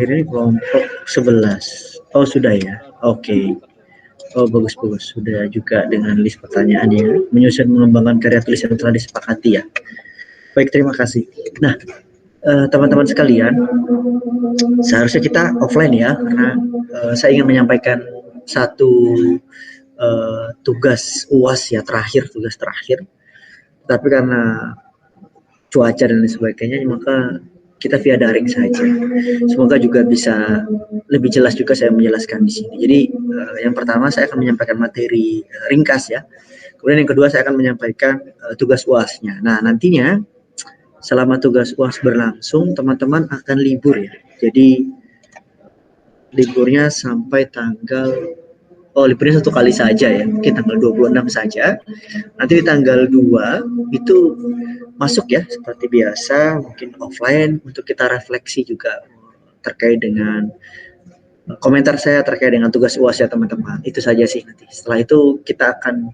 terakhir ini kelompok 11. Oh sudah ya, oke. Oh bagus-bagus, sudah juga dengan list pertanyaannya, menyusun mengembangkan karya tulis yang telah disepakati ya. Baik, terima kasih. Nah, teman-teman sekalian, seharusnya kita offline ya, karena saya ingin menyampaikan satu tugas UAS ya, tugas terakhir. Tapi karena cuaca dan lain sebagainya, maka kita via daring saja. Semoga juga bisa lebih jelas juga saya menjelaskan di sini. Jadi yang pertama saya akan menyampaikan materi ringkas ya. Kemudian yang kedua saya akan menyampaikan tugas UAS-nya. Nah, nantinya selama tugas UAS berlangsung, teman-teman akan libur ya. Jadi liburnya sampai liburnya satu kali saja ya, mungkin tanggal 26 saja. Nanti di tanggal 2 itu masuk ya, seperti biasa, mungkin offline untuk kita refleksi juga terkait dengan komentar saya terkait dengan tugas UAS ya teman-teman. Itu saja sih nanti. Setelah itu kita akan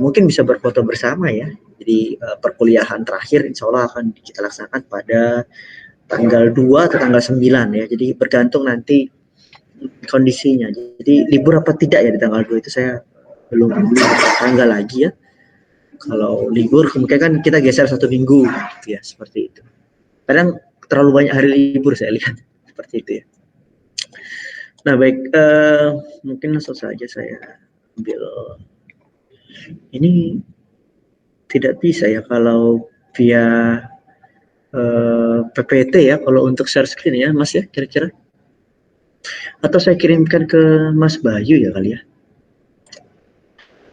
mungkin bisa berfoto bersama ya. Jadi perkuliahan terakhir insya Allah akan kita laksanakan pada tanggal 2 atau tanggal 9 ya. Jadi bergantung nanti kondisinya. Jadi libur apa tidak ya di tanggal 2 itu saya belum tanggal lagi ya. Kalau libur kemungkinan kan kita geser 1 minggu gitu ya, seperti itu. Kadang terlalu banyak hari libur saya lihat seperti itu ya. Nah baik, mungkin langsung saja saya ambil. Ini tidak bisa ya kalau via PPT ya, kalau untuk share screen ya Mas ya kira-kira. Atau saya kirimkan ke Mas Bayu ya kali ya.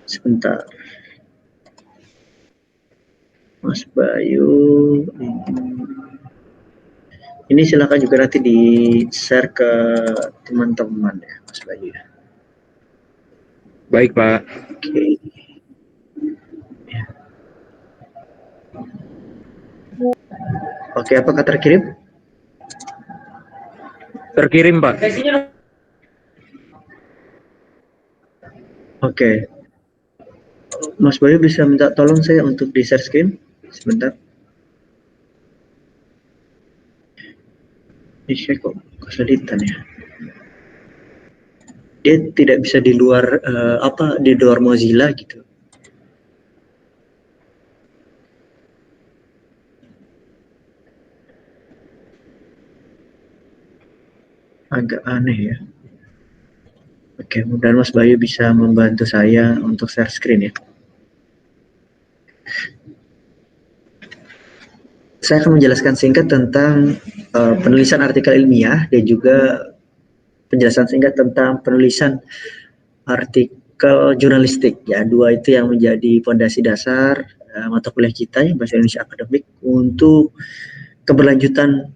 Sebentar. Mas Bayu. Ini silakan juga nanti di-share ke teman-teman ya, Mas Bayu ya. Baik, Pak. Oke. Ya. Oke, apakah terkirim? Terkirim, Pak. Oke. Mas Bayu bisa minta tolong saya untuk di-share screen sebentar. Ini saya kok kesulitan ya. Dia tidak bisa di luar di luar Mozilla gitu. Agak aneh ya. Oke, mudah-mudahan Mas Bayu bisa membantu saya untuk share screen ya. Saya akan menjelaskan singkat tentang penulisan artikel ilmiah dan juga penjelasan singkat tentang penulisan artikel jurnalistik ya. Dua itu yang menjadi fondasi dasar mata kuliah kita yang bahasa Indonesia akademik untuk keberlanjutan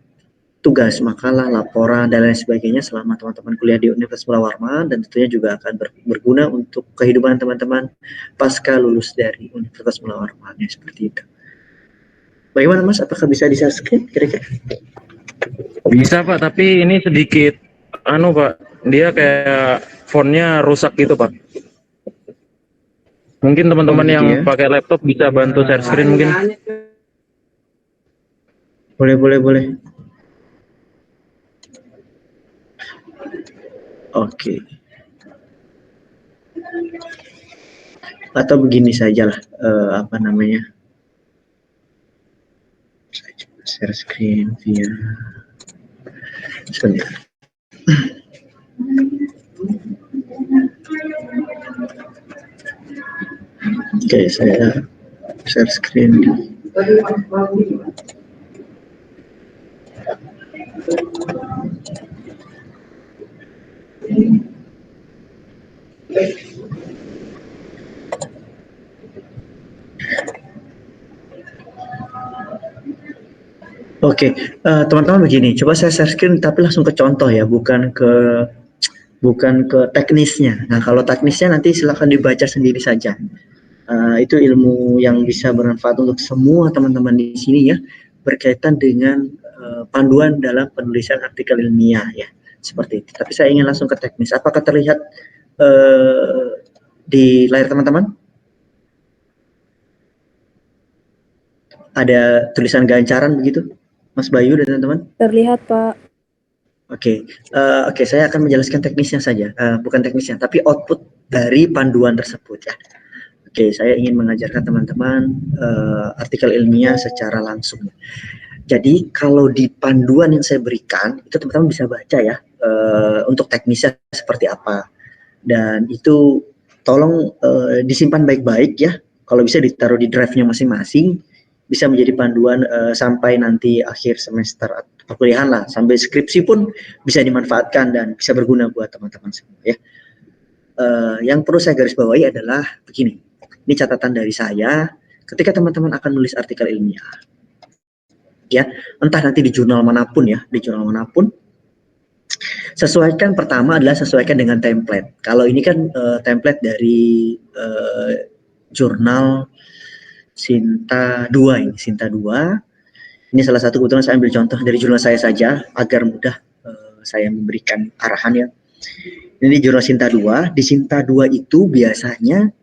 tugas, makalah, laporan dan lain sebagainya selama teman-teman kuliah di Universitas Mula Warman, dan tentunya juga akan berguna untuk kehidupan teman-teman pasca lulus dari Universitas Mula Warman ya, seperti itu. Bagaimana Mas? Apakah bisa di-share screen kira-kira? Bisa, Pak, tapi ini sedikit Pak, dia kayak fontnya rusak gitu, Pak. Mungkin teman-teman yang ya? pakai laptop bisa bantu share screen mungkin. Boleh. Oke. Atau begini sajalah, share screen via sebentar. Oke, saya share screen. Oke, teman-teman begini, coba saya share screen tapi langsung ke contoh ya, bukan ke teknisnya. Nah, kalau teknisnya nanti silakan dibaca sendiri saja. Itu ilmu yang bisa bermanfaat untuk semua teman-teman di sini ya, berkaitan dengan panduan dalam penulisan artikel ilmiah ya, seperti itu. Tapi saya ingin langsung ke teknis. Apakah terlihat di layar teman-teman? Ada tulisan gancaran begitu, Mas Bayu dan teman-teman? Terlihat, Pak. Oke, saya akan menjelaskan teknisnya saja, bukan teknisnya, tapi output dari panduan tersebut ya. Oke, saya ingin mengajarkan teman-teman artikel ilmiah secara langsung. Jadi kalau di panduan yang saya berikan, itu teman-teman bisa baca ya, untuk teknisnya seperti apa. Dan itu tolong disimpan baik-baik ya, kalau bisa ditaruh di drive-nya masing-masing, bisa menjadi panduan sampai nanti akhir semester perkuliahan lah, sampai skripsi pun bisa dimanfaatkan dan bisa berguna buat teman-teman semua ya. Yang perlu saya garis bawahi adalah begini, ini catatan dari saya, ketika teman-teman akan nulis artikel ilmiah, ya, entah nanti di jurnal manapun ya, sesuaikan pertama adalah sesuaikan dengan template. Kalau ini kan template dari jurnal Sinta 2 ini, Sinta 2. Ini salah satu, kebetulan saya ambil contoh dari jurnal saya saja agar mudah saya memberikan arahan ya. Ini jurnal Sinta 2. Di Sinta 2 itu biasanya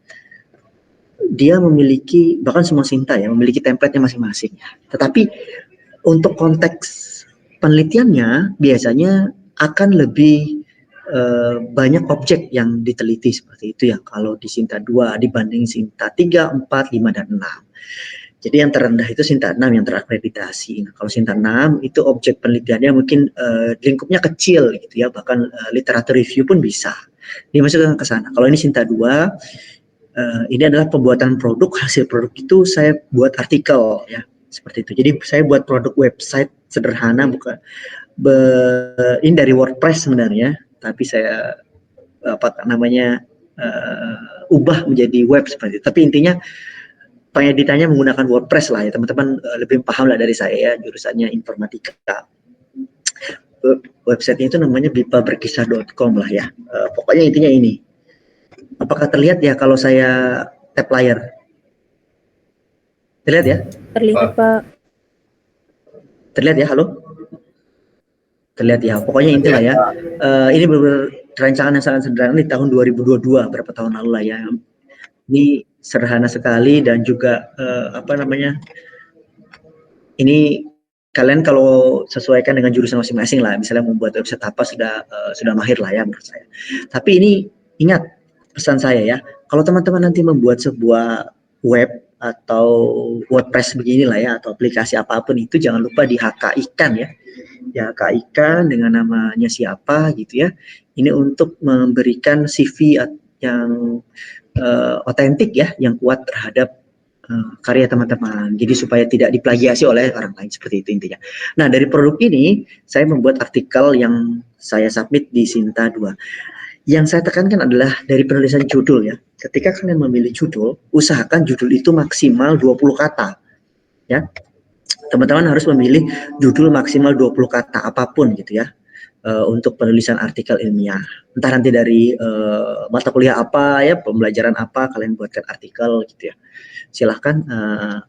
dia memiliki, bahkan semua Sinta ya, memiliki template-nya masing-masing. Tetapi untuk konteks penelitiannya biasanya akan lebih banyak objek yang diteliti seperti itu ya kalau di Sinta 2 dibanding Sinta 3, 4, 5, dan 6. Jadi yang terendah itu Sinta 6 yang terakreditasi. Nah, kalau Sinta 6 itu objek penelitiannya mungkin lingkupnya kecil gitu ya, bahkan literatur review pun bisa dimasukkan ke sana. Kalau ini Sinta 2, ini adalah pembuatan produk, hasil produk itu saya buat artikel ya, seperti itu. Jadi saya buat produk website sederhana, bukan ini dari WordPress sebenarnya, tapi saya ubah menjadi web seperti itu. Tapi intinya pengeditannya menggunakan WordPress lah ya, teman-teman lebih paham lah dari saya ya, jurusannya informatika. Websitenya itu namanya bipaberkisah.com lah ya. Pokoknya intinya ini. Apakah terlihat ya kalau saya tap layar? Terlihat ya? Terlihat, Pak. Terlihat ya? Halo? Terlihat ya? Pokoknya intilah ya. Ini benar-benar rancangan yang sangat sederhana di tahun 2022, berapa tahun lalu lah ya. Ini sederhana sekali dan juga ini kalian kalau sesuaikan dengan jurusan masing-masing lah, misalnya membuat website apa sudah mahir lah ya menurut saya. Tapi ini ingat pesan saya ya, kalau teman-teman nanti membuat sebuah web atau WordPress beginilah ya, atau aplikasi apapun itu, jangan lupa di HKI-kan ya, HKI-kan dengan namanya siapa gitu ya. Ini untuk memberikan CV yang otentik ya, yang kuat terhadap karya teman-teman. Jadi supaya tidak diplagiasi oleh orang lain, seperti itu intinya. Nah, dari produk ini saya membuat artikel yang saya submit di Sinta 2. Yang saya tekankan adalah dari penulisan judul ya. Ketika kalian memilih judul, usahakan judul itu maksimal 20 kata. Ya. Teman-teman harus memilih judul maksimal 20 kata apapun gitu ya. Untuk penulisan artikel ilmiah. Entah nanti dari mata kuliah apa ya, pembelajaran apa, kalian buatkan artikel gitu ya. Silahkan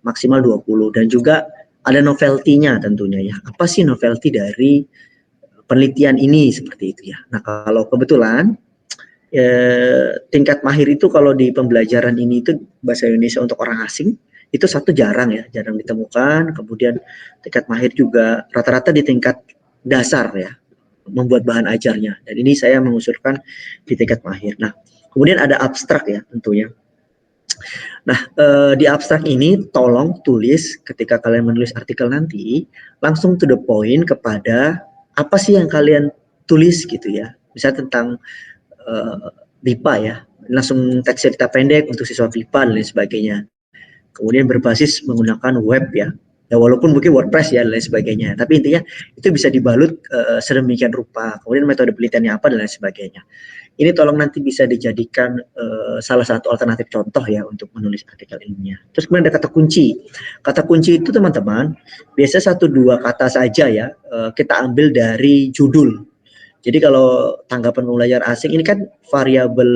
maksimal 20, dan juga ada novelty-nya tentunya ya. Apa sih novelty dari penelitian ini, seperti itu ya. Nah, kalau kebetulan tingkat mahir itu kalau di pembelajaran ini itu bahasa Indonesia untuk orang asing itu jarang ditemukan. Kemudian tingkat mahir juga rata-rata di tingkat dasar ya, membuat bahan ajarnya, dan ini saya mengusulkan di tingkat mahir. Nah, kemudian ada abstrak ya tentunya. Nah, di abstrak ini tolong tulis ketika kalian menulis artikel nanti langsung to the point kepada apa sih yang kalian tulis gitu ya. Misalnya tentang BIPA ya, langsung teks cerita pendek untuk siswa BIPA dan lain sebagainya. Kemudian berbasis menggunakan web ya, walaupun mungkin WordPress ya dan lain sebagainya, tapi intinya itu bisa dibalut sedemikian rupa. Kemudian metode penelitiannya apa dan lain sebagainya. Ini tolong nanti bisa dijadikan salah satu alternatif contoh ya untuk menulis artikel ilmiah. Terus kemudian ada kata kunci. Kata kunci itu teman-teman biasa 1-2 kata saja ya, kita ambil dari judul. Jadi kalau tanggapan pembelajar asing ini kan variabel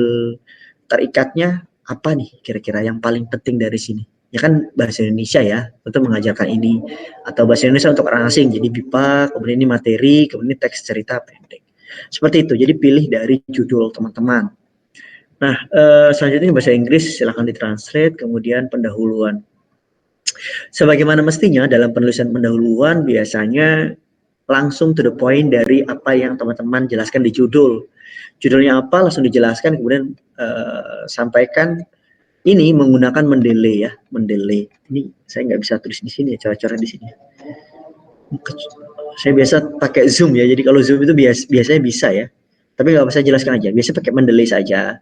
terikatnya apa nih kira-kira yang paling penting dari sini? Ya kan bahasa Indonesia ya, untuk mengajarkan ini, atau bahasa Indonesia untuk orang asing, jadi BIPA, kemudian ini materi, kemudian ini teks cerita pendek. Seperti itu, jadi pilih dari judul teman-teman. Nah, selanjutnya bahasa Inggris, silahkan ditranslate, kemudian pendahuluan. Sebagaimana mestinya dalam penulisan pendahuluan biasanya langsung to the point dari apa yang teman-teman jelaskan di judul. Judulnya apa langsung dijelaskan, kemudian sampaikan ini menggunakan mendelay ya, mendelay. Ini saya nggak bisa tulis di sini ya, cara-cara di sini. Saya biasa pakai Zoom ya, jadi kalau Zoom itu biasanya bisa ya. Tapi nggak usah jelaskan aja, biasanya pakai mendelay saja.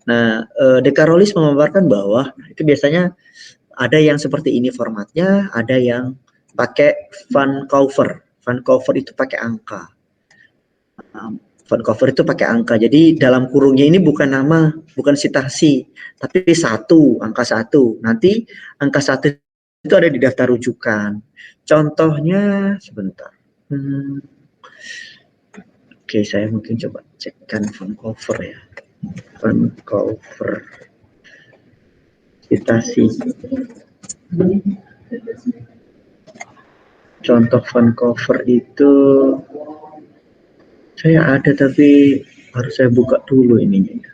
Nah, De Carolis memaparkan bahwa itu biasanya ada yang seperti ini formatnya, ada yang pakai Vancouver. Vancouver itu pakai angka. Vancouver itu pakai angka. Jadi dalam kurungnya ini bukan nama, bukan sitasi, tapi angka 1. Nanti angka 1 itu ada di daftar rujukan. Contohnya sebentar. Oke, saya mungkin coba cekkan Vancouver ya. Vancouver citasi. Contoh Vancouver itu saya ada, tapi harus saya buka dulu ininya.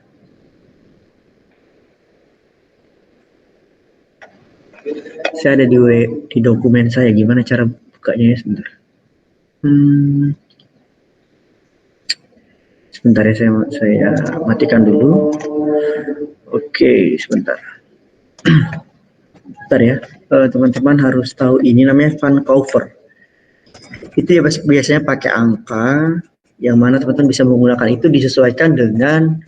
Saya ada di dokumen saya, gimana cara bukanya ya, sebentar. Sebentar ya, saya matikan dulu. Oke, sebentar. Bentar ya, teman-teman harus tahu ini namanya Vancouver. Itu ya biasanya pakai angka, yang mana teman-teman bisa menggunakan itu disesuaikan dengan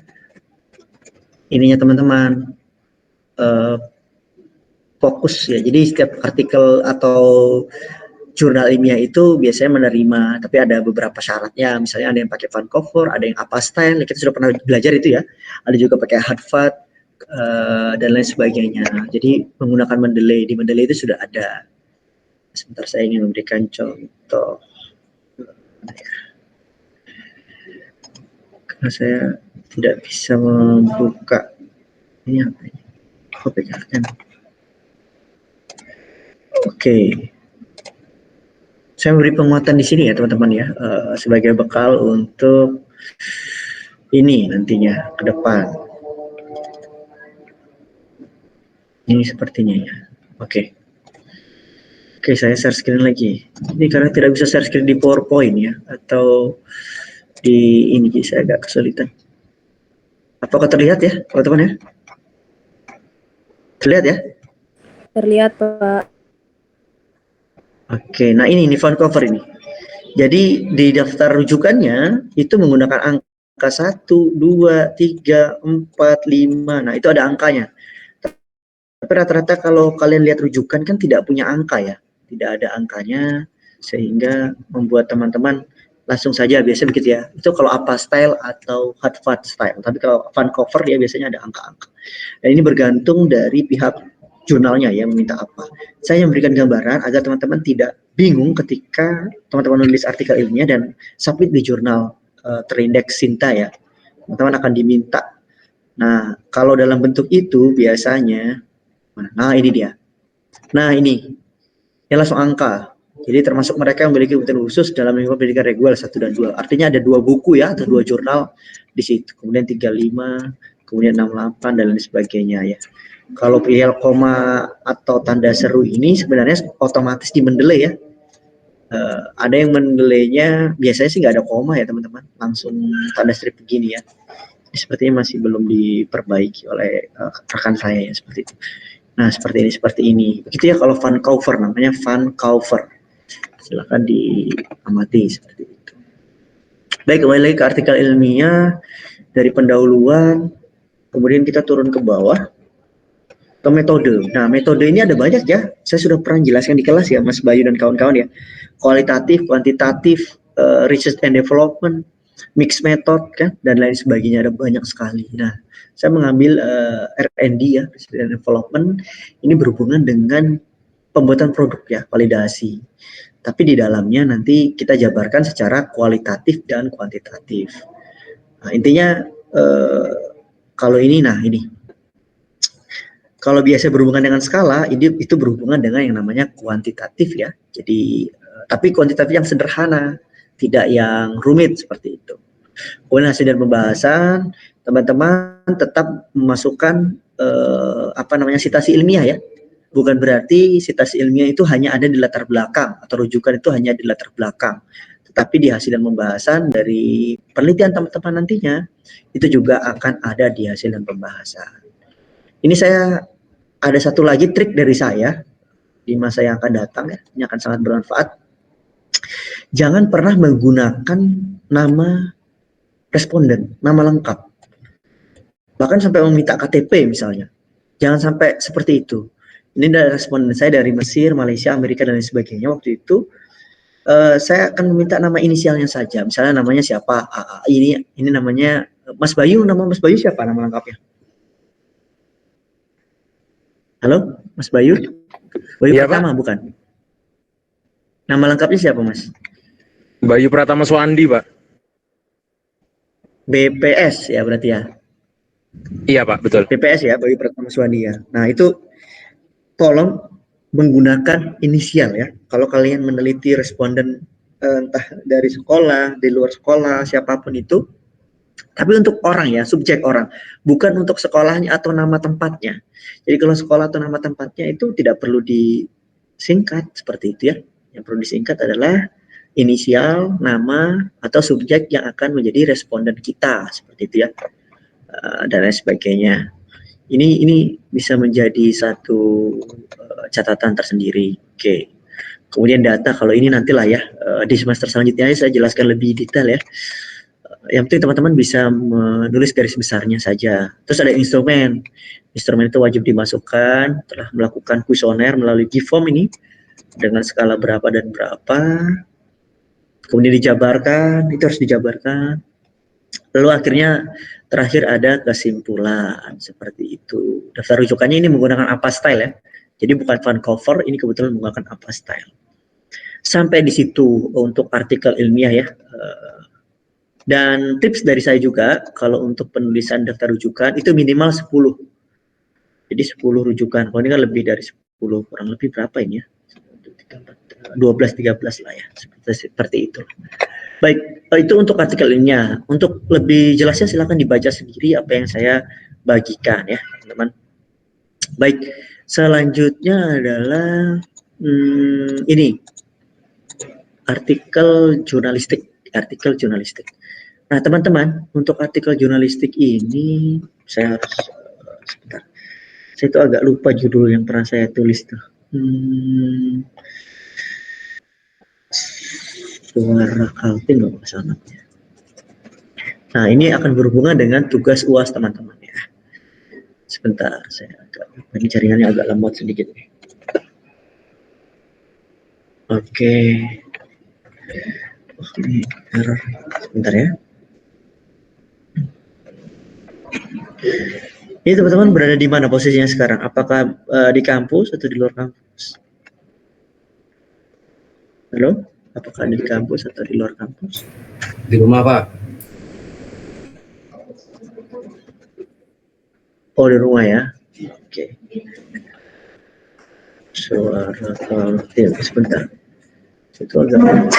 ininya teman-teman, fokus ya. Jadi setiap artikel atau jurnal ilmiah itu biasanya menerima, tapi ada beberapa syaratnya. Misalnya ada yang pakai Vancouver, ada yang apa style, kita sudah pernah belajar itu ya. Ada juga pakai Harvard dan lain sebagainya. Jadi menggunakan Mendeley, di Mendeley itu sudah ada. Sebentar, saya ingin memberikan contoh. Karena saya tidak bisa membuka ini apa ini? OPKN. Oke. Saya memberi penguatan di sini ya teman-teman ya, sebagai bekal untuk ini nantinya ke depan. Ini sepertinya ya. Oke. Oke, saya share screen lagi. Ini karena tidak bisa share screen di PowerPoint ya, atau di ini, jadi saya agak kesulitan. Apakah terlihat ya teman-teman ya? Terlihat ya? Terlihat, Pak. Oke, nah ini Vancouver ini. Jadi di daftar rujukannya itu menggunakan angka 1, 2, 3, 4, 5. Nah, itu ada angkanya. Tapi rata-rata kalau kalian lihat rujukan kan tidak punya angka ya. Tidak ada angkanya, sehingga membuat teman-teman langsung saja biasa begitu ya. Itu kalau apa style atau Harvard style. Tapi kalau Vancouver dia biasanya ada angka-angka. Dan ini bergantung dari pihak jurnalnya yang meminta apa. Saya memberikan gambaran agar teman-teman tidak bingung ketika teman-teman menulis artikel ilmiah dan submit di jurnal terindeks Sinta ya. Teman-teman akan diminta. Nah, kalau dalam bentuk itu biasanya, nah ini dia. Nah ini langsung angka. Jadi termasuk mereka yang memiliki kebutuhan khusus dalam lingkup pendidikan reguler 1 dan 2. Artinya ada 2 buku ya, atau 2 jurnal di situ. Kemudian 35, kemudian 68 dan lain sebagainya ya. Kalau PL koma atau tanda seru ini sebenarnya otomatis di Mendeley ya. Ada yang Mendeley-nya biasanya sih nggak ada koma ya teman-teman, langsung tanda strip begini ya. Ini sepertinya masih belum diperbaiki oleh rekan saya ya, seperti itu. Nah seperti ini. Begitu ya kalau Vancouver, namanya Vancouver. Silakan diamati seperti itu. Baik, kembali lagi ke artikel ilmiah dari pendahuluan, kemudian kita turun ke bawah ke metode. Nah, metode ini ada banyak ya. Saya sudah pernah jelaskan di kelas ya, Mas Bayu dan kawan-kawan ya. Kualitatif, kuantitatif, research and development, mixed method kan, dan lain sebagainya, ada banyak sekali. Nah, saya mengambil R&D ya, research and development, ini berhubungan dengan pembuatan produk ya, validasi. Tapi di dalamnya nanti kita jabarkan secara kualitatif dan kuantitatif. Nah, intinya kalau ini, nah ini. Kalau biasa berhubungan dengan skala, itu berhubungan dengan yang namanya kuantitatif ya. Jadi, tapi kuantitatif yang sederhana, tidak yang rumit seperti itu. Kemudian hasil dan pembahasan, teman-teman tetap memasukkan citasi ilmiah ya. Bukan berarti citasi ilmiah itu hanya ada di latar belakang atau rujukan itu hanya di latar belakang. Tetapi di hasil dan pembahasan dari penelitian teman-teman nantinya, itu juga akan ada di hasil dan pembahasan. Ini saya ada satu lagi trik dari saya di masa yang akan datang ya, ini akan sangat bermanfaat. Jangan pernah menggunakan nama responden, nama lengkap. Bahkan sampai meminta KTP misalnya. Jangan sampai seperti itu. Ini dari responden saya dari Mesir, Malaysia, Amerika, dan lain sebagainya. Waktu itu saya akan meminta nama inisialnya saja. Misalnya namanya siapa? Ini namanya Mas Bayu. Nama Mas Bayu siapa nama lengkapnya? Halo, Mas Bayu? Bayu Iya, Pratama, Pak. bukan? Nama lengkapnya siapa, Mas? Bayu Pratama Swandi, Pak. BPS ya berarti ya. Iya, Pak, betul. BPS ya, Bayu Pratama Swandi ya. Nah, itu tolong menggunakan inisial ya. Kalau kalian meneliti responden entah dari sekolah, di luar sekolah, siapapun itu. Tapi untuk orang ya, subjek orang, bukan untuk sekolahnya atau nama tempatnya. Jadi kalau sekolah atau nama tempatnya itu tidak perlu disingkat seperti itu ya. Yang perlu disingkat adalah inisial, nama, atau subjek yang akan menjadi responden kita seperti itu ya, dan lain sebagainya. Ini bisa menjadi satu catatan tersendiri. Oke. Kemudian data, kalau ini nantilah ya, di semester selanjutnya saya jelaskan lebih detail ya. Yang penting teman-teman bisa menulis garis besarnya saja. Terus ada instrumen. Instrumen itu wajib dimasukkan, telah melakukan kuesioner melalui G-form ini, dengan skala berapa dan berapa. Kemudian dijabarkan, itu harus dijabarkan. Lalu akhirnya terakhir ada kesimpulan, seperti itu. Daftar rujukannya ini menggunakan APA style ya. Jadi bukan Vancouver, ini kebetulan menggunakan APA style. Sampai di situ untuk artikel ilmiah ya. Dan tips dari saya juga, kalau untuk penulisan daftar rujukan itu minimal 10. Jadi 10 rujukan. Kalau ini kan lebih dari 10, kurang lebih berapa ini ya? 12-13 lah ya. Seperti itu. Baik, itu untuk artikel ilmiah. Untuk lebih jelasnya silakan dibaca sendiri apa yang saya bagikan ya, teman-teman. Baik, selanjutnya adalah ini artikel jurnalistik. Nah, teman-teman, untuk artikel jurnalistik ini saya harus sebentar. Saya itu agak lupa judul yang pernah saya tulis tuh. Suara Kaltim nggak masalah. Nah, ini akan berhubungan dengan tugas UAS teman-teman ya. Sebentar, saya ini jaringannya agak lemot sedikit. Oke. Ini error. Sebentar ya. Ini teman-teman berada di mana posisinya sekarang? Apakah di kampus atau di luar kampus? Halo? Apakah di kampus atau di luar kampus? Di rumah, Pak. Oh, di rumah ya. Oke. Suara Kaltim. Sebentar. Itu agak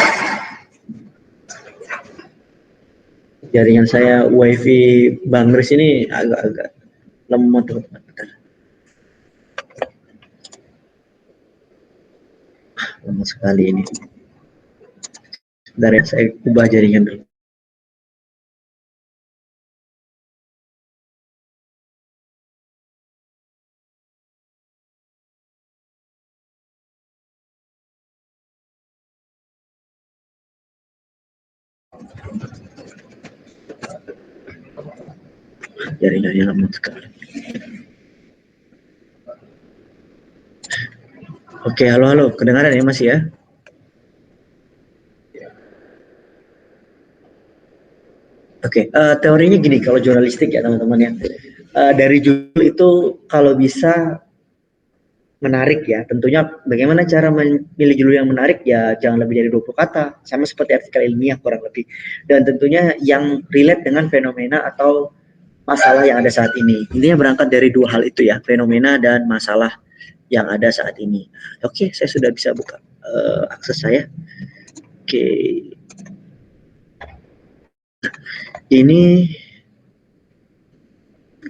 jaringan saya wifi Bang Riz ini agak-agak lemot teman-teman. Lemot sekali ini. Sebentar ya, saya ubah jaringan dulu. Jaringannya lemot sekali. Oke, halo, kedengaran ya Mas ya? Oke, teorinya gini, kalau jurnalistik ya teman-teman ya. Dari judul itu kalau bisa menarik ya. Tentunya bagaimana cara memilih judul yang menarik ya, jangan lebih dari 20 kata. Sama seperti artikel ilmiah kurang lebih. Dan tentunya yang relate dengan fenomena atau masalah yang ada saat ini. Intinya berangkat dari dua hal itu ya, fenomena dan masalah yang ada saat ini. Oke, saya sudah bisa buka akses saya. Oke. Ini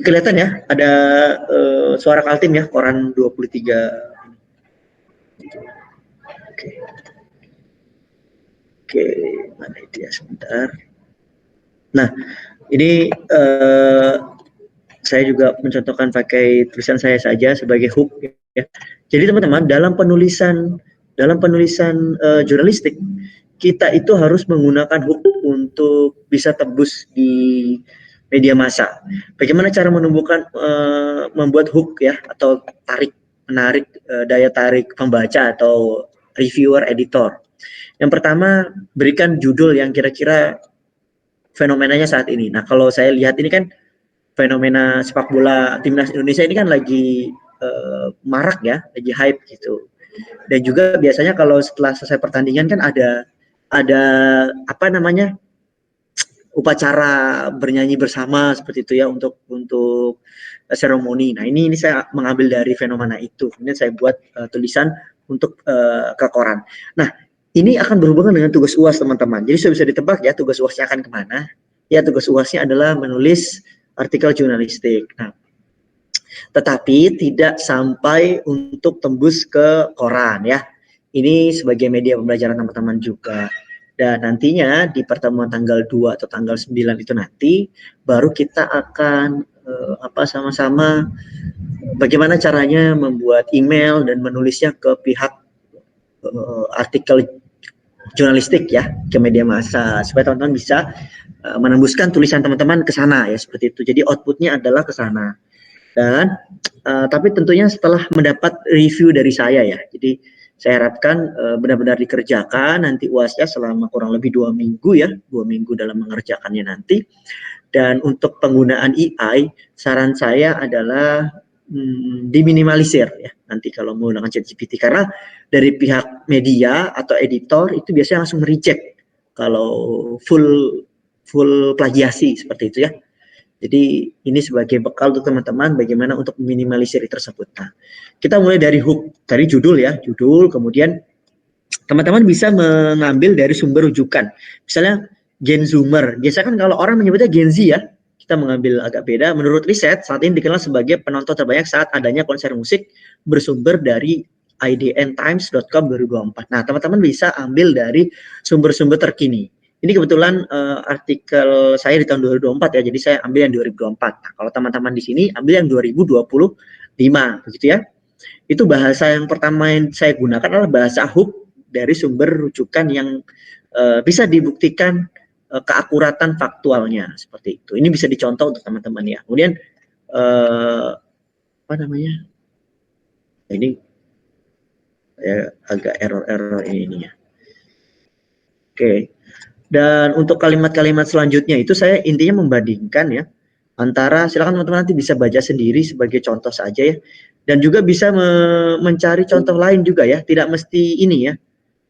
kelihatan ya, ada suara Kaltim ya, koran 23. Oke. Oke, mana itu ya, sebentar. Nah, ini saya juga mencontohkan pakai tulisan saya saja sebagai hook ya. Jadi teman-teman, dalam penulisan jurnalistik, kita itu harus menggunakan hook untuk bisa tembus di media massa. Bagaimana cara membuat hook ya, atau menarik daya tarik pembaca atau reviewer editor. Yang pertama, berikan judul yang kira-kira fenomenanya saat ini. Nah, kalau saya lihat ini kan fenomena sepak bola timnas Indonesia ini kan lagi marak ya, lagi hype gitu. Dan juga biasanya kalau setelah selesai pertandingan kan ada apa namanya, upacara bernyanyi bersama seperti itu ya, untuk seremoni. Nah, ini saya mengambil dari fenomena itu. Kemudian saya buat tulisan untuk ke koran. Nah, ini akan berhubungan dengan tugas UAS teman-teman. Jadi sudah bisa ditebak ya tugas UASnya akan kemana. Ya, tugas UASnya adalah menulis artikel jurnalistik. Nah, tetapi tidak sampai untuk tembus ke koran ya. Ini sebagai media pembelajaran teman-teman juga. Dan nantinya di pertemuan tanggal 2 atau tanggal 9 itu nanti baru kita akan sama-sama bagaimana caranya membuat email dan menulisnya ke pihak artikel jurnalistik ya, ke media massa, supaya teman-teman bisa menembuskan tulisan teman-teman ke sana ya, seperti itu. Jadi outputnya adalah ke sana. Dan tapi tentunya setelah mendapat review dari saya ya. Jadi saya harapkan benar-benar dikerjakan nanti UASnya selama kurang lebih 2 minggu ya, 2 minggu dalam mengerjakannya nanti. Dan untuk penggunaan AI, saran saya adalah diminimalisir ya nanti kalau menggunakan ChatGPT, karena dari pihak media atau editor itu biasanya langsung reject kalau full plagiasi seperti itu ya. Jadi ini sebagai bekal untuk teman-teman bagaimana untuk meminimalisir tersebut. Nah, kita mulai dari hook, dari judul ya, judul, kemudian teman-teman bisa mengambil dari sumber rujukan. Misalnya Gen Zoomer, biasanya kan kalau orang menyebutnya Gen Z ya, kita mengambil agak beda. Menurut riset, saat ini dikenal sebagai penonton terbanyak saat adanya konser musik bersumber dari idntimes.com 2024. Nah, teman-teman bisa ambil dari sumber-sumber terkini. Ini kebetulan artikel saya di tahun 2024 ya, jadi saya ambil yang 2024. Nah, kalau teman-teman di sini ambil yang 2025, begitu ya. Itu bahasa yang pertama yang saya gunakan adalah bahasa hook dari sumber rujukan yang bisa dibuktikan keakuratan faktualnya, seperti itu. Ini bisa dicontoh untuk teman-teman ya. Kemudian apa namanya? Ini agak error ini ya. Oke. Dan untuk kalimat-kalimat selanjutnya itu saya intinya membandingkan ya antara, silakan teman-teman nanti bisa baca sendiri sebagai contoh saja ya, dan juga bisa mencari contoh lain juga ya, tidak mesti ini ya.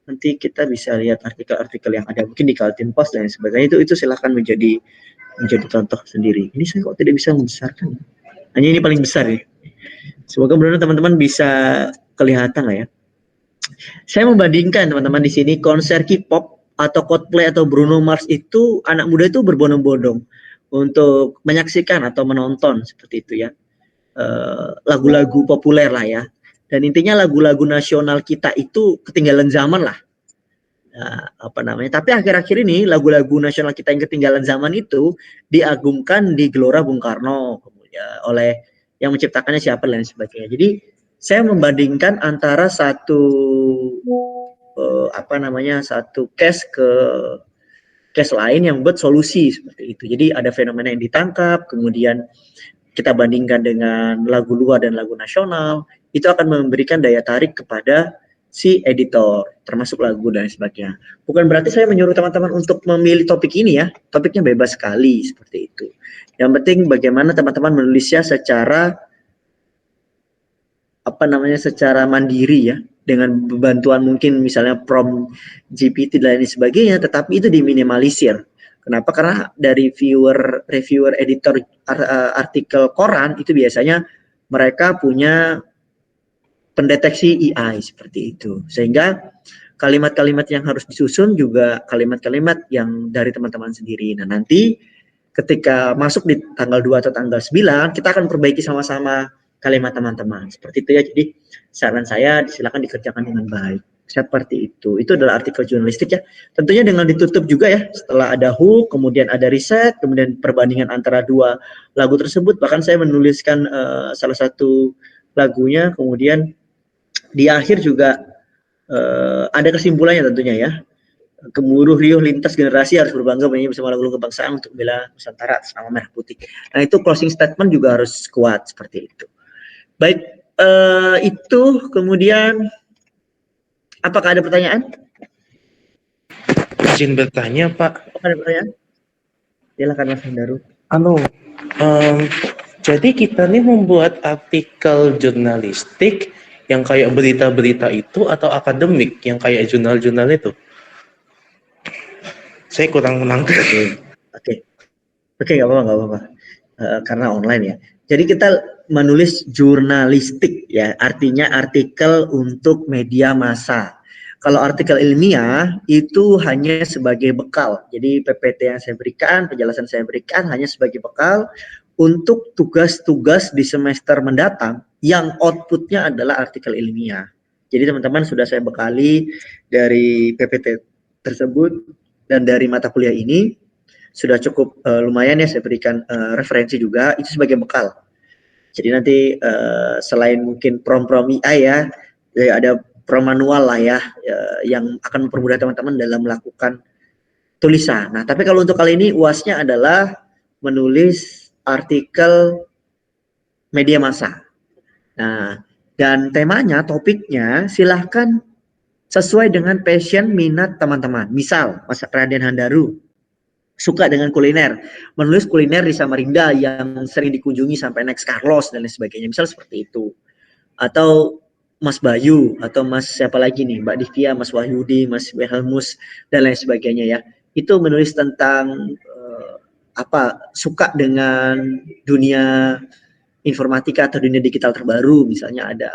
Nanti kita bisa lihat artikel-artikel yang ada mungkin di Kaltim Post dan sebagainya, itu silakan menjadi contoh sendiri. Ini saya kok tidak bisa membesarkan, hanya ini paling besar ya. Semoga benar-benar teman-teman bisa kelihatan lah ya. Saya membandingkan teman-teman di sini konser K-pop atau Coldplay atau Bruno Mars itu, anak muda itu berbondong-bondong untuk menyaksikan atau menonton seperti itu ya, lagu-lagu populer lah ya. Dan intinya lagu-lagu nasional kita itu ketinggalan zaman lah. Tapi akhir-akhir ini lagu-lagu nasional kita yang ketinggalan zaman itu diagungkan di Gelora Bung Karno, kemudian oleh yang menciptakannya siapa dan sebagainya. Jadi saya membandingkan antara satu case ke case lain yang buat solusi seperti itu. Jadi ada fenomena yang ditangkap, kemudian kita bandingkan dengan lagu luar dan lagu nasional, itu akan memberikan daya tarik kepada si editor, termasuk lagu dan sebagainya. Bukan berarti saya menyuruh teman-teman untuk memilih topik ini ya, topiknya bebas sekali seperti itu. Yang penting bagaimana teman-teman menulisnya secara secara mandiri ya, dengan bantuan mungkin misalnya prompt GPT dan lain sebagainya, tetapi itu diminimalisir. Kenapa? Karena dari reviewer editor artikel koran itu biasanya mereka punya pendeteksi AI seperti itu, sehingga kalimat-kalimat yang harus disusun juga kalimat-kalimat yang dari teman-teman sendiri. Nah, nanti ketika masuk di tanggal 2 atau tanggal 9 kita akan perbaiki sama-sama kalimat teman-teman seperti itu ya. Jadi saran saya silakan dikerjakan dengan baik Seperti itu. Itu adalah artikel jurnalistik ya. Tentunya dengan ditutup juga ya. Setelah ada hook, kemudian ada riset, kemudian perbandingan antara dua lagu tersebut. Bahkan saya menuliskan salah satu lagunya, kemudian di akhir juga ada kesimpulannya tentunya ya. Gemuruh riuh lintas generasi harus berbangga menyanyi bersama lagu-lagu kebangsaan untuk bela Nusantara atas nama merah putih. Nah itu closing statement juga harus kuat seperti itu. Baik, itu kemudian apakah ada pertanyaan? Izin bertanya, Pak. Apakah ada pertanyaan? Silakan Mas Hendaru. Jadi kita nih membuat artikel jurnalistik yang kayak berita-berita itu atau akademik yang kayak jurnal-jurnal itu? Saya kurang menangkap. Oke, nggak apa-apa. Karena online ya. Jadi kita menulis jurnalistik ya, artinya artikel untuk media massa. Kalau artikel ilmiah itu hanya sebagai bekal. Jadi PPT yang saya berikan, penjelasan saya berikan hanya sebagai bekal untuk tugas-tugas di semester mendatang yang outputnya adalah artikel ilmiah. Jadi teman-teman sudah saya bekali dari PPT tersebut dan dari mata kuliah ini sudah cukup lumayan ya saya berikan referensi juga itu sebagai bekal. Jadi nanti selain mungkin prom-prom AI ya ada prom manual lah ya yang akan mempermudah teman-teman dalam melakukan tulisan. Nah, tapi kalau untuk kali ini UASnya adalah menulis artikel media massa. Nah, dan temanya, topiknya silahkan sesuai dengan passion minat teman-teman. Misal, Mas Raden Handaru suka dengan kuliner, menulis kuliner di Samarinda yang sering dikunjungi sampai Next Carlos dan lain sebagainya, misal seperti itu. Atau Mas Bayu, atau Mas siapa lagi nih, Mbak Divya, Mas Wahyudi, Mas Wilhelmus, dan lain sebagainya ya. Itu menulis tentang suka dengan dunia informatika atau dunia digital terbaru, misalnya ada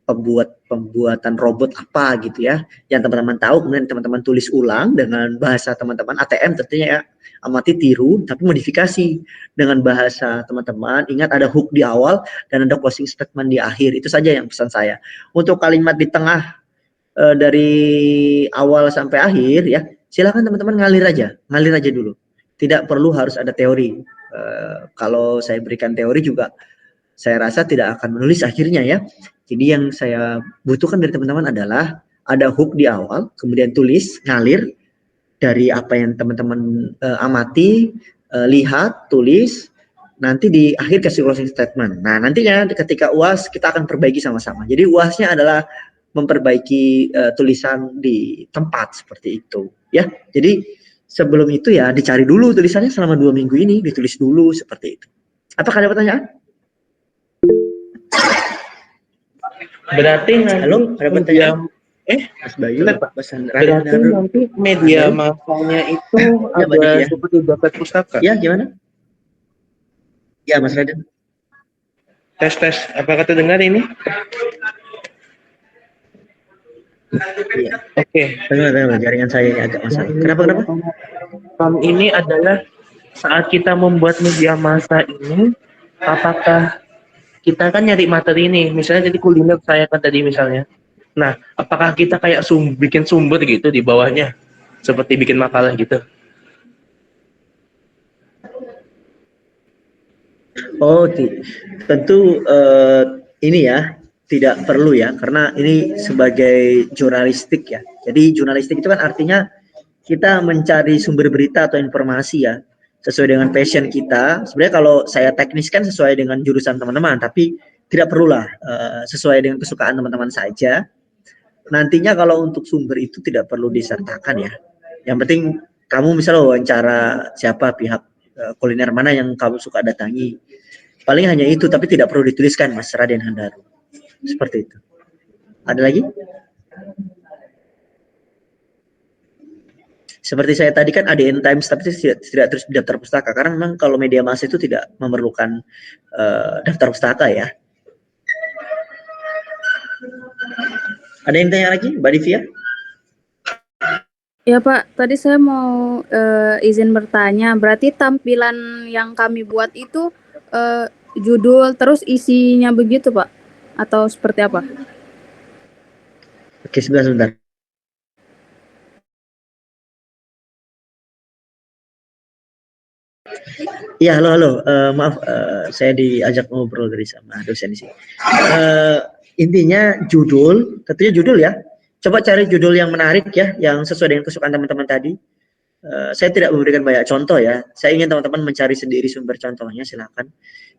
pembuatan robot apa gitu ya yang teman-teman tahu, kemudian teman-teman tulis ulang dengan bahasa teman-teman ATM tentunya ya, amati tiru tapi modifikasi dengan bahasa teman-teman. Ingat ada hook di awal dan ada closing statement di akhir. Itu saja yang pesan saya. Untuk kalimat di tengah dari awal sampai akhir ya silakan teman-teman ngalir aja dulu, tidak perlu harus ada teori. Kalau saya berikan teori juga saya rasa tidak akan menulis akhirnya ya. Jadi yang saya butuhkan dari teman-teman adalah ada hook di awal, kemudian tulis, ngalir dari apa yang teman-teman amati, lihat, tulis, nanti di akhir kasih closing statement. Nah, nantinya ketika UAS kita akan perbaiki sama-sama. Jadi UASnya adalah memperbaiki tulisan di tempat seperti itu ya. Jadi sebelum itu ya dicari dulu tulisannya selama 2 minggu ini, ditulis dulu seperti itu. Apakah ada pertanyaan? Berarti halo, ada pertanyaan? Mas Bayu, Mas berarti nanti media massanya itu ya, ada seperti dapat pustaka? Ya, gimana? Ya, Mas Raden. Tes, apakah terdengar ini? Iya. Oke. Tengah jaringan saya ini agak masalah. Kenapa? Ini adalah saat kita membuat media massa ini, apakah kita kan nyari materi ini, misalnya jadi kuliner saya kan tadi misalnya. Nah, apakah kita kayak bikin sumber gitu di bawahnya, seperti bikin makalah gitu? Oh, tentu ini ya tidak perlu ya, karena ini sebagai jurnalistik ya. Jadi jurnalistik itu kan artinya kita mencari sumber berita atau informasi ya sesuai dengan passion kita. Sebenarnya kalau saya teknis kan sesuai dengan jurusan teman-teman, tapi tidak perlulah sesuai dengan kesukaan teman-teman saja. Nantinya kalau untuk sumber itu tidak perlu disertakan ya. Yang penting kamu misalnya wawancara siapa pihak kuliner mana yang kamu suka datangi. Paling hanya itu, tapi tidak perlu dituliskan Mas Raden Handaru. Seperti itu. Ada lagi? Seperti saya tadi kan ADN Times, tapi tidak terus daftar pustaka karena memang kalau media massa itu tidak memerlukan daftar pustaka ya. Ada yang tanya lagi, Mbak Divya? Ya Pak, tadi saya mau izin bertanya. Berarti tampilan yang kami buat itu judul terus isinya begitu Pak? Atau seperti apa? Oke, sebentar. Iya, halo, halo. Maaf, saya diajak ngobrol dari sama dosen di sini. Intinya tentunya judul ya. Coba cari judul yang menarik ya, yang sesuai dengan kesukaan teman-teman tadi. Saya tidak memberikan banyak contoh ya. Saya ingin teman-teman mencari sendiri sumber contohnya, silakan.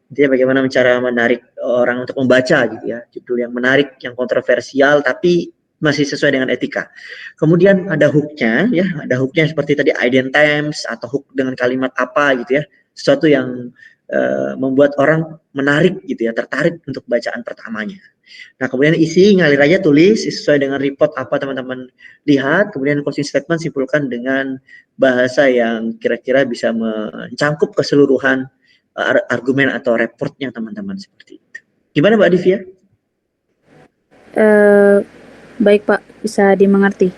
Intinya bagaimana cara menarik orang untuk membaca gitu ya. Judul yang menarik, yang kontroversial, tapi masih sesuai dengan etika. Kemudian ada hooknya ya, ada hooknya seperti tadi ident times atau hook dengan kalimat apa gitu ya, sesuatu yang membuat orang menarik gitu ya, tertarik untuk bacaan pertamanya. Nah kemudian isi ngalir aja, tulis sesuai dengan report apa teman-teman lihat, kemudian closing statement simpulkan dengan bahasa yang kira-kira bisa mencangkup keseluruhan argumen atau reportnya teman-teman seperti itu. Gimana Mbak Divya? Baik Pak, bisa dimengerti.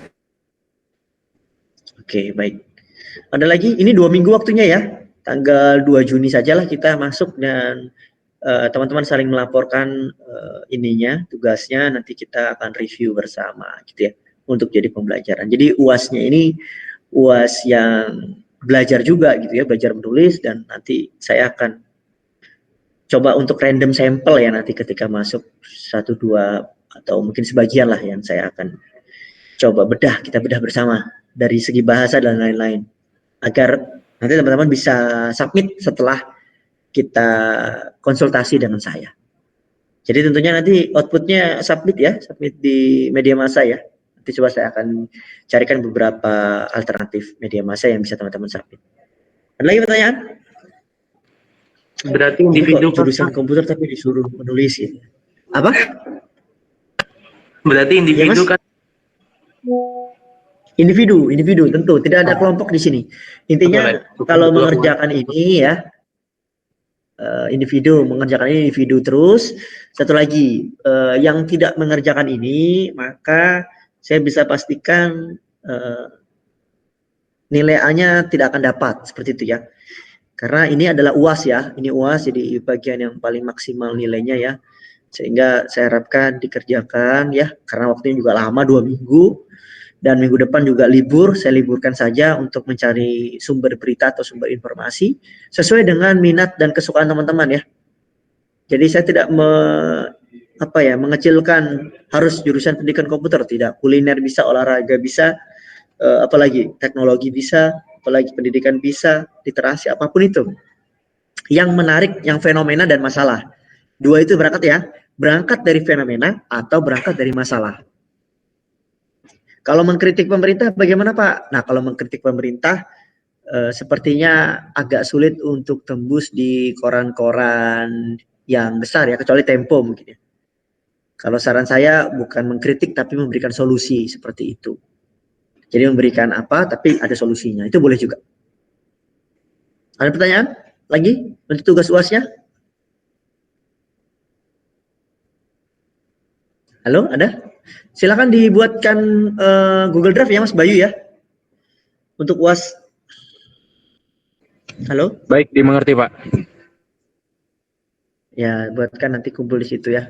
Oke, baik. Ada lagi? Ini 2 minggu waktunya ya. Tanggal 2 Juni sajalah kita masuk dan teman-teman saling melaporkan ininya, tugasnya. Nanti kita akan review bersama gitu ya, untuk jadi pembelajaran. Jadi UAS-nya ini UAS yang belajar juga gitu ya, belajar menulis, dan nanti saya akan coba untuk random sampel ya nanti ketika masuk 1, 2 atau mungkin sebagian lah yang saya akan coba kita bedah bersama dari segi bahasa dan lain-lain, agar nanti teman-teman bisa submit setelah kita konsultasi dengan saya. Jadi tentunya nanti outputnya submit di media massa ya. Nanti coba saya akan carikan beberapa alternatif media massa yang bisa teman-teman submit. Ada lagi pertanyaan? Berarti individu jurusan komputer tapi disuruh menulis gitu. Apa? Berarti individu ya, kan? Individu tentu tidak ada kelompok di sini. Intinya kalau mengerjakan ini ya, individu mengerjakan ini individu terus. Satu lagi yang tidak mengerjakan ini, maka saya bisa pastikan nilai A-nya tidak akan dapat seperti itu ya. Karena ini adalah UAS ya, ini UAS jadi bagian yang paling maksimal nilainya ya. Sehingga saya harapkan dikerjakan ya, karena waktunya juga lama 2 minggu. Dan minggu depan juga libur, saya liburkan saja untuk mencari sumber berita atau sumber informasi sesuai dengan minat dan kesukaan teman-teman ya. Jadi saya tidak mengecilkan harus jurusan pendidikan komputer, tidak. Kuliner bisa, olahraga bisa, apalagi teknologi bisa, apalagi pendidikan bisa, literasi, apapun itu. Yang menarik, yang fenomena dan masalah. 2 itu berangkat ya, berangkat dari fenomena atau berangkat dari masalah. Kalau mengkritik pemerintah bagaimana Pak? Nah kalau mengkritik pemerintah sepertinya agak sulit untuk tembus di koran-koran yang besar ya, kecuali Tempo mungkin ya. Kalau saran saya bukan mengkritik tapi memberikan solusi seperti itu. Jadi memberikan apa tapi ada solusinya, itu boleh juga. Ada pertanyaan lagi untuk tugas UASnya? Halo, ada? Silakan dibuatkan Google Drive ya Mas Bayu ya, untuk UAS. Halo? Baik, dimengerti Pak. Ya, buatkan nanti kumpul di situ ya.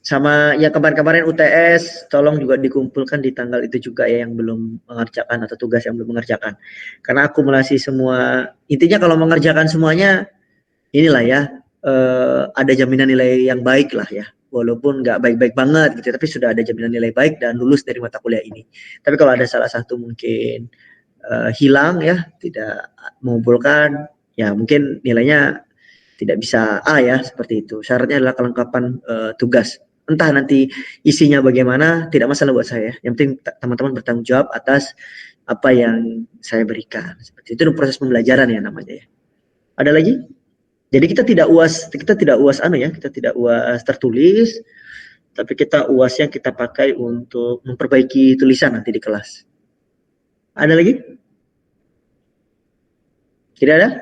Sama yang kemarin-kemarin UTS, tolong juga dikumpulkan di tanggal itu juga ya, yang belum mengerjakan atau tugas yang belum mengerjakan. Karena akumulasi semua, intinya kalau mengerjakan semuanya, inilah ya, ada jaminan nilai yang baik lah ya. Walaupun nggak baik-baik banget gitu, tapi sudah ada jaminan nilai baik dan lulus dari mata kuliah ini. Tapi kalau ada salah satu mungkin hilang ya, tidak mengumpulkan, ya mungkin nilainya tidak bisa A ya, seperti itu. Syaratnya adalah kelengkapan tugas. Entah nanti isinya bagaimana, tidak masalah buat saya. Yang penting teman-teman bertanggung jawab atas apa yang saya berikan. Seperti itu proses pembelajaran ya namanya ya. Ada lagi? Jadi kita tidak UAS tertulis, tapi kita UASnya kita pakai untuk memperbaiki tulisan nanti di kelas. Ada lagi? Tidak ada?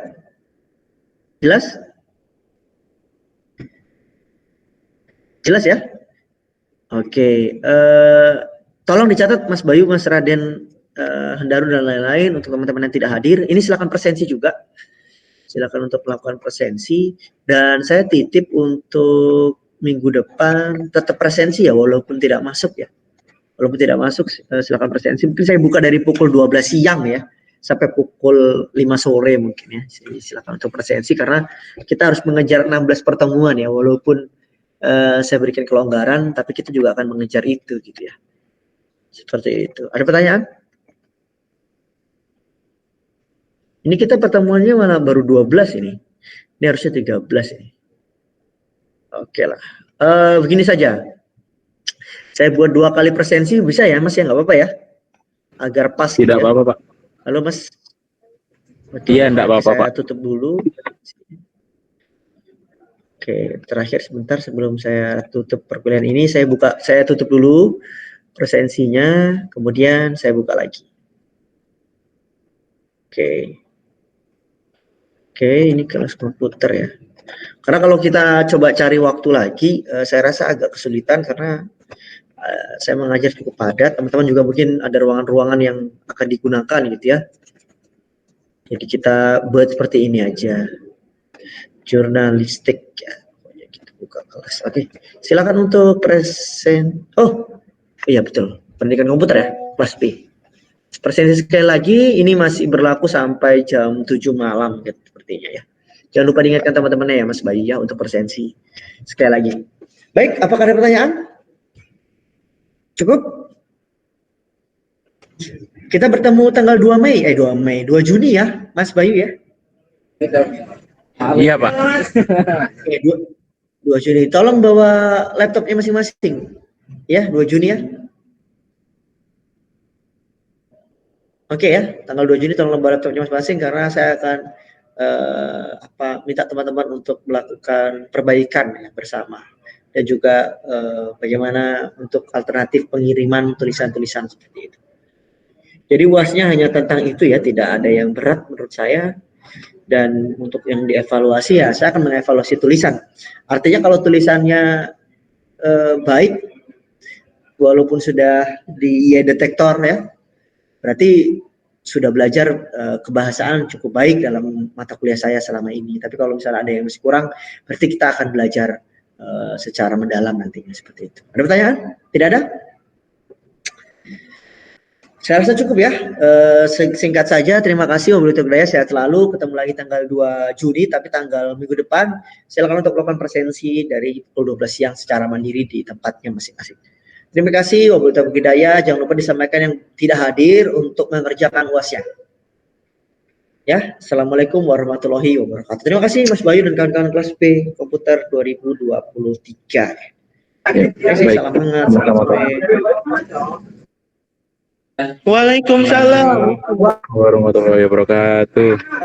Jelas? Jelas ya? Oke, tolong dicatat Mas Bayu, Mas Raden, Hendaru dan lain-lain untuk teman-teman yang tidak hadir. Ini silakan presensi juga. Silakan untuk melakukan presensi, dan saya titip untuk minggu depan tetap presensi ya, walaupun tidak masuk ya. Walaupun tidak masuk silakan presensi. Mungkin saya buka dari pukul 12 siang ya sampai pukul 5 sore mungkin ya. Silakan untuk presensi karena kita harus mengejar 16 pertemuan ya, walaupun saya berikan kelonggaran, tapi kita juga akan mengejar itu gitu ya. Seperti itu. Ada pertanyaan? Ini kita pertemuannya malah baru 12 ini. Ini harusnya 13 ini. Oke lah. Begini saja. Saya buat 2 kali presensi bisa ya Mas ya, nggak apa-apa ya? Agar pas. Tidak gitu ya. apa-apa, Pak. Halo Mas. Iya, enggak apa-apa, Saya Pak. tutup dulu. Oke, terakhir sebentar sebelum saya tutup perkuliahan ini, saya tutup dulu presensinya, kemudian saya buka lagi. Oke, ini kelas komputer ya. Karena kalau kita coba cari waktu lagi, saya rasa agak kesulitan karena saya mengajar cukup padat. Teman-teman juga mungkin ada ruangan-ruangan yang akan digunakan gitu ya. Jadi kita buat seperti ini aja. Jurnalistik ya. Kita buka kelas. Oke, silakan untuk present. Oh, iya betul. Pendidikan komputer ya, kelas B. Presensi sekali lagi, ini masih berlaku sampai jam 7 malam gitu, sepertinya ya. Jangan lupa diingatkan teman-temannya ya Mas Bayu ya untuk presensi. Sekali lagi. Baik, apakah ada pertanyaan? Cukup? Kita bertemu tanggal 2 Juni ya, Mas Bayu ya. Iya, Pak. Oke, 2 Juni. Tolong bawa laptopnya masing-masing. Ya, 2 Juni ya. Oke ya, tanggal 2 Juni tolong bawa laptopnya masing-masing karena saya akan minta teman-teman untuk melakukan perbaikan ya, bersama. Dan juga bagaimana untuk alternatif pengiriman tulisan-tulisan seperti itu. Jadi UASnya hanya tentang itu ya, tidak ada yang berat menurut saya. Dan untuk yang dievaluasi ya, saya akan mengevaluasi tulisan. Artinya kalau tulisannya baik, walaupun sudah di IE detektor ya, berarti sudah belajar kebahasaan cukup baik dalam mata kuliah saya selama ini. Tapi kalau misalnya ada yang masih kurang, berarti kita akan belajar secara mendalam nantinya seperti itu. Ada pertanyaan? Tidak ada? Saya rasa cukup ya. Singkat saja, terima kasih wabillahi taufiq, sehat selalu. Ketemu lagi tanggal 2 Juni, tapi tanggal minggu depan silakan untuk melakukan presensi dari pukul 12 siang secara mandiri di tempatnya masing-masing. Terima kasih wabillahi taufiq hidayah. Jangan lupa disampaikan yang tidak hadir untuk mengerjakan UASnya. Ya, assalamualaikum warahmatullahi wabarakatuh. Terima kasih Mas Bayu dan kawan-kawan kelas B komputer 2023. Salam hangat, salam sore. Waalaikumsalam. Warahmatullahi wabarakatuh.